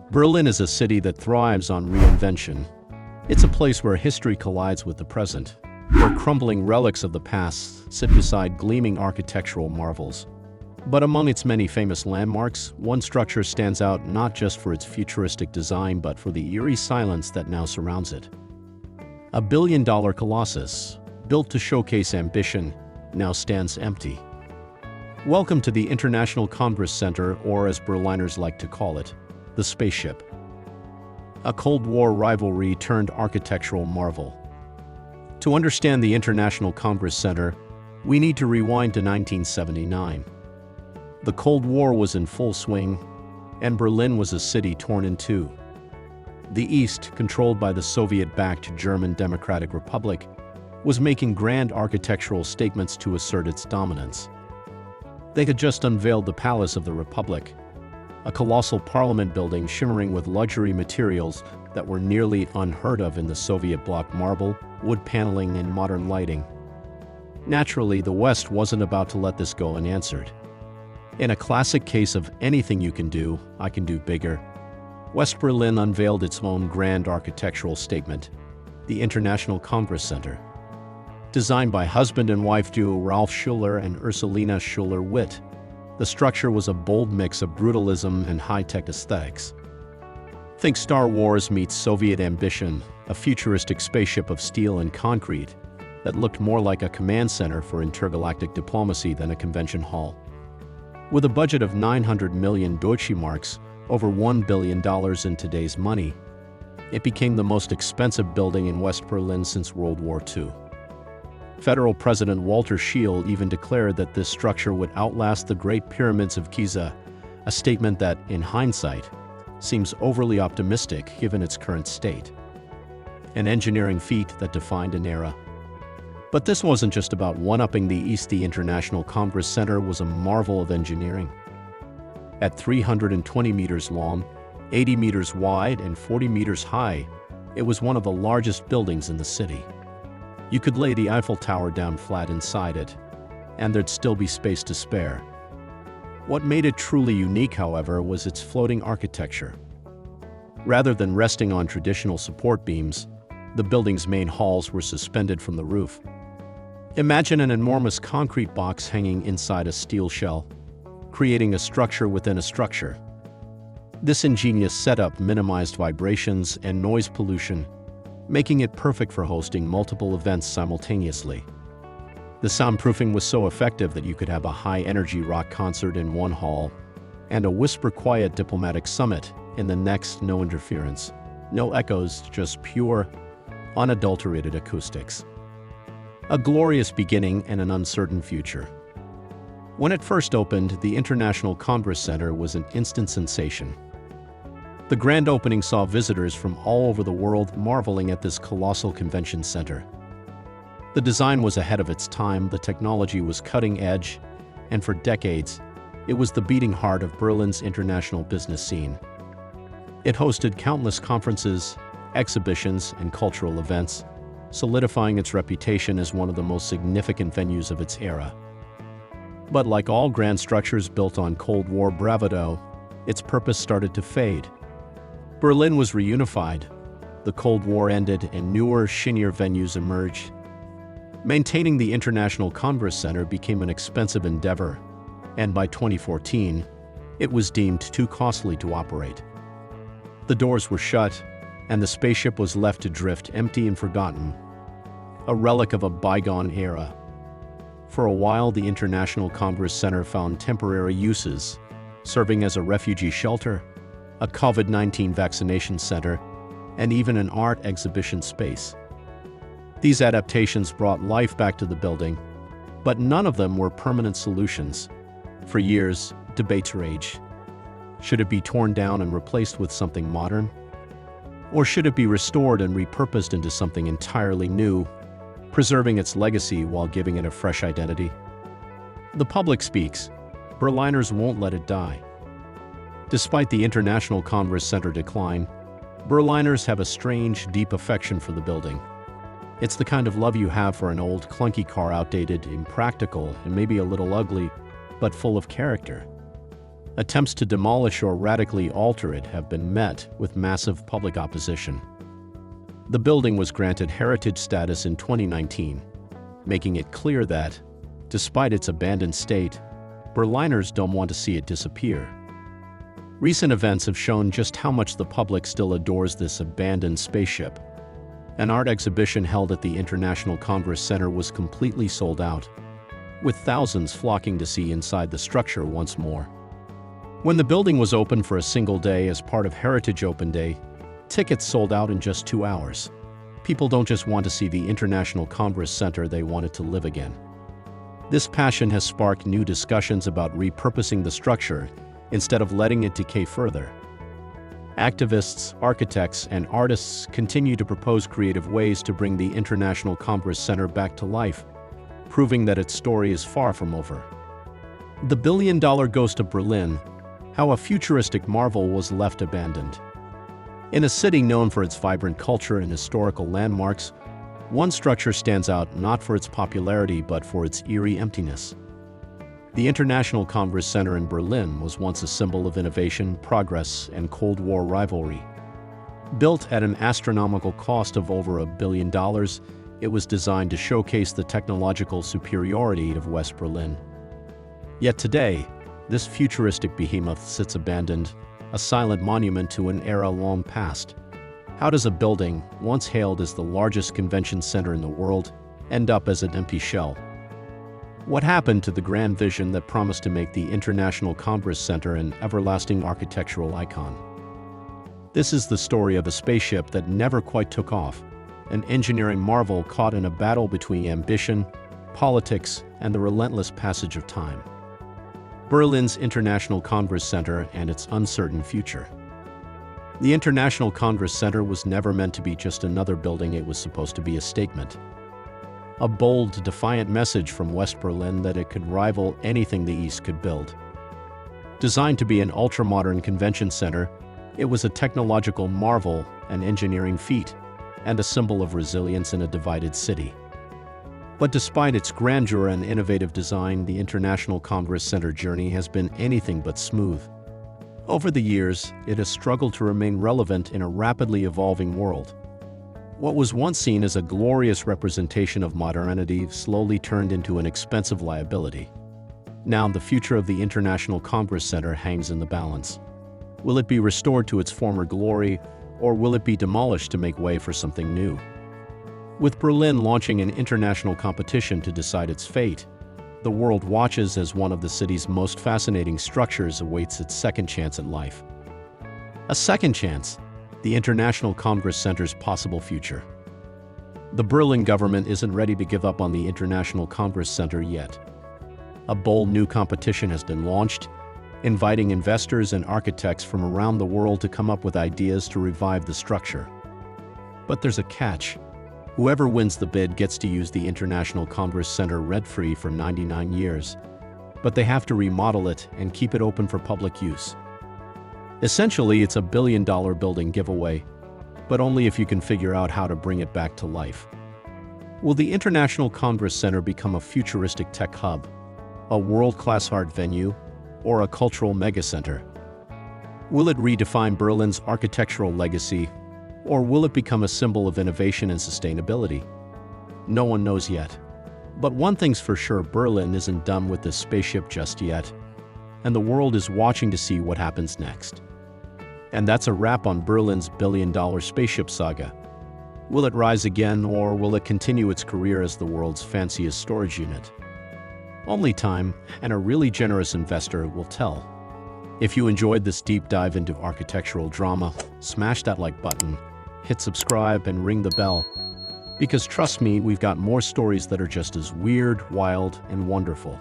Berlin is a city that thrives on reinvention. It's a place where history collides with the present, where crumbling relics of the past sit beside gleaming architectural marvels. But among its many famous landmarks, one structure stands out not just for its futuristic design but for the eerie silence that now surrounds it. A billion-dollar colossus, built to showcase ambition, now stands empty. Welcome to the International Congress Center, or as Berliners like to call it, the spaceship. A Cold War rivalry turned architectural marvel. To understand the International Congress Center, we need to rewind to 1979. The Cold War was in full swing, and Berlin was a city torn in two. The East, controlled by the Soviet-backed German Democratic Republic, was making grand architectural statements to assert its dominance. They had just unveiled the Palace of the Republic, a colossal parliament building shimmering with luxury materials that were nearly unheard of in the Soviet bloc: marble, wood paneling, and modern lighting. Naturally, the West wasn't about to let this go unanswered. In a classic case of anything you can do, I can do bigger, West Berlin unveiled its own grand architectural statement, the International Congress Center. Designed by husband and wife duo Ralf Schuller and Ursulina Schuller-Witt, the structure was a bold mix of brutalism and high-tech aesthetics. Think Star Wars meets Soviet ambition, a futuristic spaceship of steel and concrete that looked more like a command center for intergalactic diplomacy than a convention hall. With a budget of 900 million Deutsche Marks, over $1 billion in today's money, it became the most expensive building in West Berlin since World War II. Federal President Walter Scheel even declared that this structure would outlast the Great Pyramids of Giza, a statement that, in hindsight, seems overly optimistic given its current state. An engineering feat that defined an era. But this wasn't just about one-upping the East. The International Congress Center was a marvel of engineering. At 320 meters long, 80 meters wide, and 40 meters high, it was one of the largest buildings in the city. You could lay the Eiffel Tower down flat inside it, and there'd still be space to spare. What made it truly unique, however, was its floating architecture. Rather than resting on traditional support beams, the building's main halls were suspended from the roof. Imagine an enormous concrete box hanging inside a steel shell, creating a structure within a structure. This ingenious setup minimized vibrations and noise pollution, making it perfect for hosting multiple events simultaneously. The soundproofing was so effective that you could have a high-energy rock concert in one hall and a whisper-quiet diplomatic summit in the next. No interference, no echoes, just pure, unadulterated acoustics. A glorious beginning and an uncertain future. When it first opened, the International Congress Center was an instant sensation. The grand opening saw visitors from all over the world marveling at this colossal convention center. The design was ahead of its time, the technology was cutting edge, and for decades, it was the beating heart of Berlin's international business scene. It hosted countless conferences, exhibitions, and cultural events, solidifying its reputation as one of the most significant venues of its era. But like all grand structures built on Cold War bravado, its purpose started to fade. Berlin was reunified, the Cold War ended, and newer, shinier venues emerged. Maintaining the International Congress Center became an expensive endeavor, and by 2014, it was deemed too costly to operate. The doors were shut, and the spaceship was left to drift empty and forgotten, a relic of a bygone era. For a while, the International Congress Center found temporary uses, serving as a refugee shelter, a COVID-19 vaccination center, and even an art exhibition space. These adaptations brought life back to the building, but none of them were permanent solutions. For years, debates raged. Should it be torn down and replaced with something modern? Or should it be restored and repurposed into something entirely new, preserving its legacy while giving it a fresh identity? The public speaks. Berliners won't let it die. Despite the International Congress Center decline, Berliners have a strange, deep affection for the building. It's the kind of love you have for an old, clunky car, outdated, impractical, and maybe a little ugly, but full of character. Attempts to demolish or radically alter it have been met with massive public opposition. The building was granted heritage status in 2019, making it clear that, despite its abandoned state, Berliners don't want to see it disappear. Recent events have shown just how much the public still adores this abandoned spaceship. An art exhibition held at the International Congress Center was completely sold out, with thousands flocking to see inside the structure once more. When the building was open for a single day as part of Heritage Open Day, tickets sold out in just 2 hours. People don't just want to see the International Congress Center, they want it to live again. This passion has sparked new discussions about repurposing the structure instead of letting it decay further. Activists, architects, and artists continue to propose creative ways to bring the International Congress Center back to life, proving that its story is far from over. The billion-dollar ghost of Berlin: how a futuristic marvel was left abandoned. In a city known for its vibrant culture and historical landmarks, one structure stands out not for its popularity but for its eerie emptiness. The International Congress Center in Berlin was once a symbol of innovation, progress, and Cold War rivalry. Built at an astronomical cost of over $1 billion, it was designed to showcase the technological superiority of West Berlin. Yet today, this futuristic behemoth sits abandoned, a silent monument to an era long past. How does a building, once hailed as the largest convention center in the world, end up as an empty shell? What happened to the grand vision that promised to make the International Congress Center an everlasting architectural icon? This is the story of a spaceship that never quite took off, an engineering marvel caught in a battle between ambition, politics, and the relentless passage of time. Berlin's International Congress Center and its uncertain future. The International Congress Center was never meant to be just another building, it was supposed to be a statement. A bold, defiant message from West Berlin that it could rival anything the East could build. Designed to be an ultra-modern convention center, it was a technological marvel, an engineering feat, and a symbol of resilience in a divided city. But despite its grandeur and innovative design, the International Congress Center journey has been anything but smooth. Over the years, it has struggled to remain relevant in a rapidly evolving world. What was once seen as a glorious representation of modernity slowly turned into an expensive liability. Now, the future of the International Congress Center hangs in the balance. Will it be restored to its former glory, or will it be demolished to make way for something new? With Berlin launching an international competition to decide its fate, the world watches as one of the city's most fascinating structures awaits its second chance at life. A second chance, the International Congress Center's possible future. The Berlin government isn't ready to give up on the International Congress Center yet. A bold new competition has been launched, inviting investors and architects from around the world to come up with ideas to revive the structure. But there's a catch. Whoever wins the bid gets to use the International Congress Center rent-free for 99 years, but they have to remodel it and keep it open for public use. Essentially, it's a billion-dollar building giveaway, but only if you can figure out how to bring it back to life. Will the International Congress Center become a futuristic tech hub, a world-class art venue, or a cultural megacenter? Will it redefine Berlin's architectural legacy, or will it become a symbol of innovation and sustainability? No one knows yet. But one thing's for sure, Berlin isn't done with this spaceship just yet, and the world is watching to see what happens next. And that's a wrap on Berlin's billion-dollar spaceship saga. Will it rise again, or will it continue its career as the world's fanciest storage unit? Only time and a really generous investor will tell. If you enjoyed this deep dive into architectural drama, smash that like button, hit subscribe, and ring the bell. Because trust me, we've got more stories that are just as weird, wild, and wonderful.